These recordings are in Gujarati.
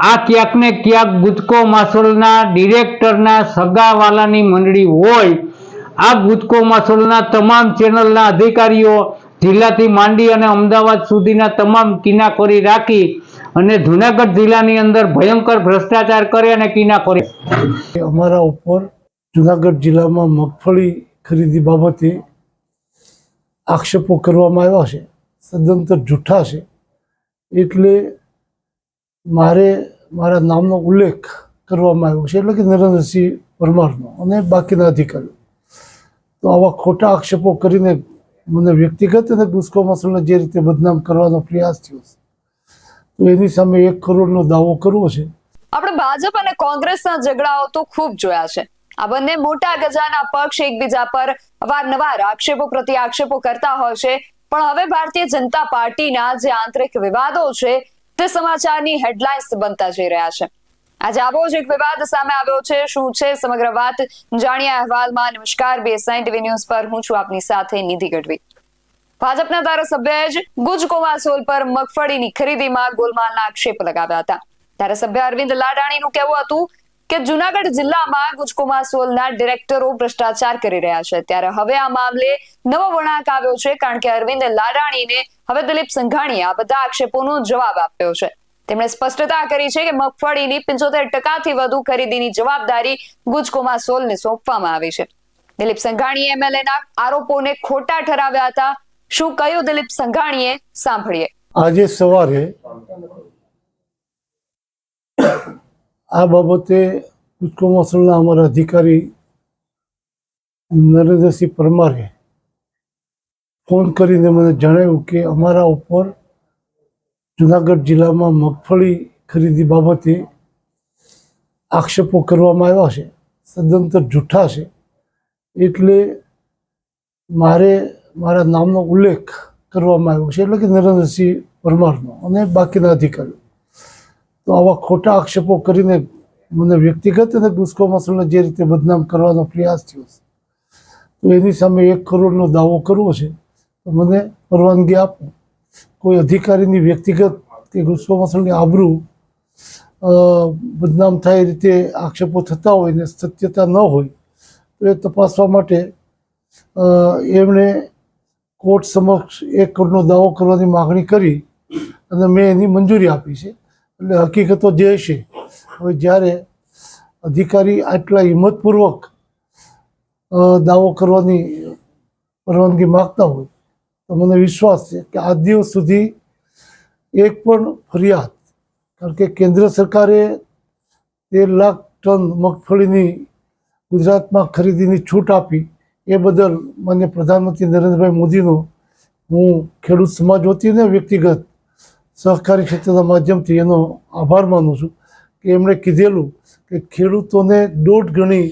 આ ક્યાંક ને ક્યાંક ગુજકો માસોલના ડિરેક્ટરના સગાવાલાની મંડળી હોય। આ ગુજકો માસોલના તમામ ચેનલના અધિકારીઓ જિલ્લાથી માંડી અને અમદાવાદ સુધીના તમામ કિનાખોરી રાખી અને જુનાગઢ જિલ્લાની અંદર ભયંકર ભ્રષ્ટાચાર કરે અને કિનાખોરી। અમારા ઉપર જુનાગઢ જિલ્લામાં મગફળી ખરીદી બાબતે આક્ષેપો કરવામાં આવ્યા છે, સદંતર જૂઠા છે। એટલે મારા નામનો ઉલ્લેખ કરવામાં આવ્યો છે, એટલે કે નરેન્દ્રસિંહ પરમારનો અને બાકીના અધિકારીઓ। તો આવા ખોટા આક્ષેપો કરીને મને વ્યક્તિગત અને ગુજકો માસોલને જે રીતે બદનામ કરવાનો પ્રયાસ થયો છે, તો એની સામે 1 કરોડનો દાવો કરવો છે। આપણે ભાજપ અને કોંગ્રેસના ઝઘડાઓ તો ખૂબ જોયા છે। આ બંને મોટા ગજાના પક્ષ એકબીજા પર અવારનવાર આક્ષેપો પ્રતિ આક્ષેપો કરતા હોય છે, પણ હવે ભારતીય જનતા પાર્ટીના જે આંતરિક વિવાદો છે તે સમાચારની હેડલાઇન્સ બનતા જઈ રહ્યા છે। આજે આવો જ એક વિવાદ સામે આવ્યો છે। શું છે સમગ્ર વાત જાણીએ અહેવાલમાં। નમસ્કાર, BSN TV ન્યૂઝ પર હું છું આપની સાથે નિધિ ગઢવી। ભાજપના ધારાસભ્યએ જ ગુજકો માસોલ પર મગફળીની ખરીદીમાં ગોલમાલના આક્ષેપ લગાવ્યા હતા। ધારાસભ્ય અરવિંદ લાડાણીનું કહેવું હતું કે જુનાગઢ જિલ્લામાં ગુજકો માસોલના ડિરેક્ટરો ભ્રષ્ટાચાર કરી રહ્યા છે। ત્યારે હવે આ મામલે નવો વળાંક આવ્યો છે, કારણ કે અરવિંદ લાડાણીને હવે દિલીપ સંઘાણીએ આ બધા આક્ષેપોનો જવાબ આપ્યો છે। તેમણે સ્પષ્ટતા કરી છે કે મગફળીની 75% વધુ ખરીદીની જવાબદારી ગુજકો માસોલને સોંપવામાં આવી છે। દિલીપ સંઘાણીએ MLAના આરોપોને ખોટા ઠરાવ્યા હતા। શું કહ્યું દિલીપ સંઘાણીએ, સાંભળીએ। આજે સવારે આ બાબતે ગુજકો માસોલના અમારા અધિકારી નરેન્દ્રસિંહ પરમારે ફોન કરીને મને જણાવ્યું કે અમારા ઉપર જુનાગઢ જિલ્લામાં મગફળી ખરીદી બાબતે આક્ષેપો કરવામાં આવ્યા છે, સદંતર જૂઠા છે। એટલે મારા નામનો ઉલ્લેખ કરવામાં આવ્યો છે, એટલે કે નરેન્દ્રસિંહ પરમારનો અને બાકીના અધિકારીઓ। તો આવા ખોટા આક્ષેપો કરીને મને વ્યક્તિગત અને ગુજકો માસોલને જે રીતે બદનામ કરવાનો પ્રયાસ થયો છે, તો એની સામે 1 કરોડનો દાવો કરવો છે। તો મને પરવાનગી આપો। કોઈ અધિકારીની વ્યક્તિગત કે ગુજકો માસોલની આબરૂ બદનામ થાય એ રીતે આક્ષેપો થતા હોય ને સત્યતા ન હોય તો એ તપાસવા માટે એમણે કોર્ટ સમક્ષ 1 કરોડનો દાવો કરવાની માગણી કરી અને મેં એની મંજૂરી આપી છે। એટલે હકીકતો જે હશે, હવે જ્યારે અધિકારી આટલા હિંમતપૂર્વક દાવો કરવાની પરવાનગી માગતા હોય તો મને વિશ્વાસ છે કે આજ દિવસ સુધી એક પણ ફરિયાદ, કારણ કે કેન્દ્ર સરકારે 13 લાખ ટન મગફળીની ગુજરાતમાં ખરીદીની છૂટ આપી, એ બદલ માન્ય પ્રધાનમંત્રી નરેન્દ્રભાઈ મોદીનો હું ખેડૂત સમાજ વતી અને વ્યક્તિગત સહકારી ક્ષેત્રના માધ્યમથી એનો આભાર માનું છું કે એમણે કીધેલું કે ખેડૂતોને 1.5 ગણી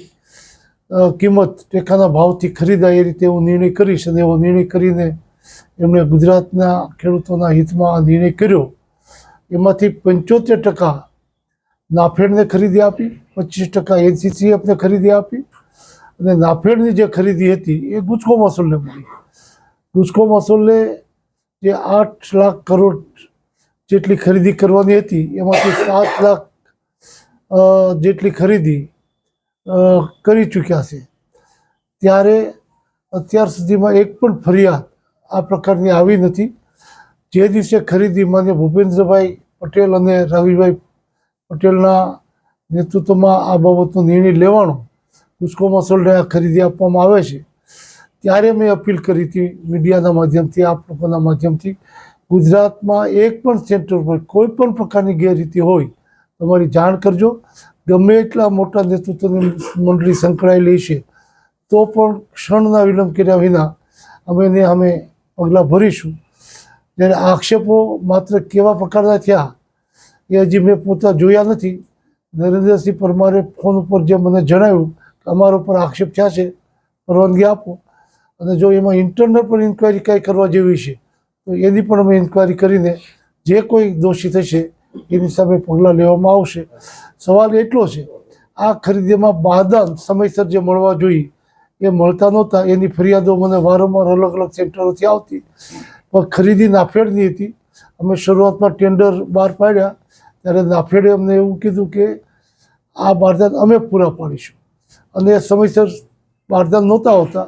કિંમત ટેકાના ભાવથી ખરીદાય એ રીતે હું નિર્ણય કરીશ, અને એવો નિર્ણય કરીને એમણે ગુજરાતના ખેડૂતોના હિતમાં આ નિર્ણય કર્યો। એમાંથી 75% નાફેડને ખરીદી આપી, 25% NCCFને ખરીદી આપી, અને નાફેડની જે ખરીદી હતી એ ગુજકો માસોલને મળી। ગુજકો માસોલને જે 8 લાખ કરોડ જેટલી ખરીદી કરવાની હતી એમાંથી 7 લાખ જેટલી ખરીદી કરી ચૂક્યા છે। ત્યારે અત્યાર સુધીમાં એક પણ ફરિયાદ આ પ્રકારની આવી નથી। જે દિવસે ખરીદી માન્ય ભૂપેન્દ્રભાઈ પટેલ અને રવિભાઈ પટેલના નેતૃત્વમાં આ બાબતનો નિર્ણય લેવાનો, ગુજકો માસોલને આ ખરીદી આપવામાં આવે છે, ત્યારે મેં અપીલ કરી હતી મીડિયાના માધ્યમથી, આપ લોકોના માધ્યમથી, ગુજરાતમાં એક પણ સેન્ટર પર કોઈ પણ પ્રકારની ગેરરીતિ હોય તમારી જાણ કરજો। ગમે એટલા મોટા નેતૃત્વની મંડળી સંકળાયેલી છે તો પણ ક્ષણના વિલંબ કર્યા વિના અમે પગલાં ભરીશું। જ્યારે આક્ષેપો માત્ર કેવા પ્રકારના થયા એ હજી મેં પોતા જોયા નથી। નરેન્દ્રસિંહ પરમારે ફોન ઉપર જે મને જણાવ્યું કે અમારા ઉપર આક્ષેપ થયા છે, પરવાનગી આપો, અને જો એમાં ઇન્ટરનલ પણ ઇન્ક્વાયરી કાંઈ કરવા જેવી છે તો એની પણ અમે ઇન્ક્વાયરી કરીને જે કોઈ દોષી થશે એની સામે પગલાં લેવામાં આવશે। સવાલ એટલો છે, આ ખરીદીમાં બારદાન સમયસર જે મળવા જોઈએ એ મળતા નહોતા, એની ફરિયાદો મને વારંવાર અલગ અલગ સેન્ટરોથી આવતી, પણ ખરીદી નાફેડની હતી। અમે શરૂઆતમાં ટેન્ડર બહાર પાડ્યા ત્યારે નાફેડે અમને એવું કીધું કે આ બારદાન અમે પૂરા પાડીશું, અને સમયસર બારદાન નહોતા હોતા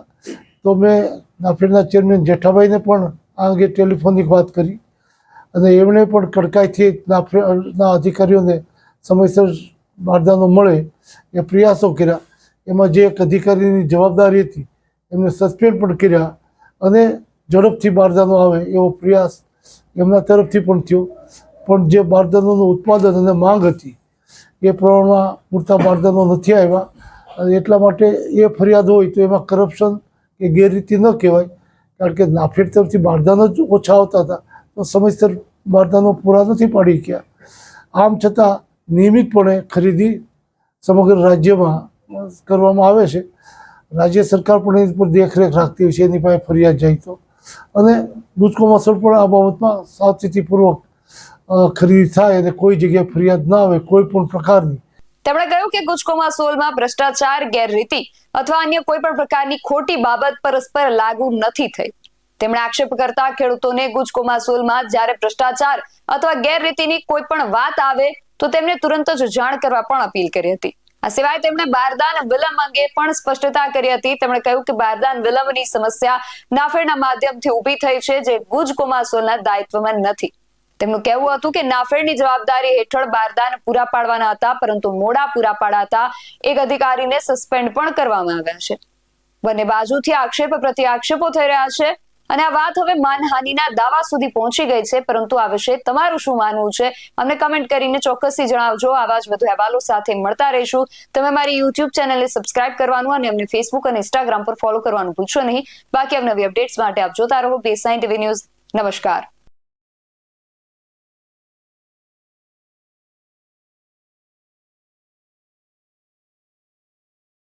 તો મેં નાફેડના ચેરમેન જેઠાભાઈને પણ આ અંગે ટેલિફોનિક વાત કરી, અને એમણે પણ કડકાઈથી નાફેડના અધિકારીઓને સમયસર બારદાનો મળે એ પ્રયાસો કર્યા. એમાં જે એક અધિકારીની જવાબદારી હતી એમને સસ્પેન્ડ પણ કર્યા, અને ઝડપથી બારદાનો આવે એવો પ્રયાસ એમના તરફથી પણ થયો. પણ જે બારદાનોનું ઉત્પાદન અને માંગ હતી એ પ્રમાણમાં પૂરતા બારદાનો નથી આવ્યા, અને એટલા માટે એ ફરિયાદ હોય તો એમાં કરપ્શન કે ગેરરીતિ ન કહેવાય, કારણ કે નાફેડ તરફથી બારદાનો જ ઓછા આવતા હતા તો સમયસર બારદાનો પૂરા નથી પાડી શક્યા. આમ છતાં નિયમિતપણે ખરીદી સમગ્ર રાજ્યમાં કરવામાં આવે છે. રાજ્ય સરકાર પણ એની પર દેખરેખ રાખતી હોય છે એની પાસે ફરિયાદ જાય તો, અને ગુજકો મસૂલ પણ આ બાબતમાં સાવચેતીપૂર્વક ખરીદી થાય અને કોઈ જગ્યાએ ફરિયાદ ના આવે કોઈ પણ પ્રકારની. તેમણે કહ્યું કે ગુજકો મસૂલમાં ભ્રષ્ટાચાર, ગેરરીતિ અથવા અન્ય કોઈ પણ પ્રકારની ખોટી બાબત પરસ્પર લાગુ નથી થઈ. તેમણે આક્ષેપ કરતા ખેડૂતોને ગુજકો મસૂલમાં જ્યારે ભ્રષ્ટાચાર અથવા ગેરરીતિની કોઈ પણ વાત આવે તો તેમને તુરંત જ જાણ કરવા પણ અપીલ કરી હતી. આ સિવાય તેમણે બારદાન વિલંબ અંગે પણ સ્પષ્ટતા કરી હતી. તેમણે કહ્યું કે બારદાન વિલંબની સમસ્યા નાફેડના માધ્યમથી ઊભી થઈ છે, જે ગુજકો મસૂલના દાયિત્વમાં નથી. તેમનું કહેવું હતું કે નાફેડની જવાબદારી હેઠળ બારદાન પૂરા પાડવાના હતા, પરંતુ મોડા પૂરા પાડાતા એક અધિકારીને સસ્પેન્ડ પણ કરવામાં આવ્યા છે. બંને બાજુથી આક્ષેપ પ્રતિ આક્ષેપો થઈ રહ્યા છે, અને આ વાત હવે માનહાનિના દાવા સુધી પહોંચી ગઈ છે. પરંતુ આ વિશે તમારું શું માનવું છે અમને કમેન્ટ કરીને ચોક્કસથી જણાવજો. આવા જ વધુ અહેવાલો સાથે મળતા રહીશું. તમે મારી યુટ્યુબ ચેનલને સબસ્ક્રાઇબ કરવાનું અને અમને ફેસબુક અને ઇન્સ્ટાગ્રામ પર ફોલો કરવાનું ભૂલશો નહીં. બાકી નવી અપડેટ્સ માટે આપ જોતા રહો BSNine TV ન્યૂઝ. નમસ્કાર.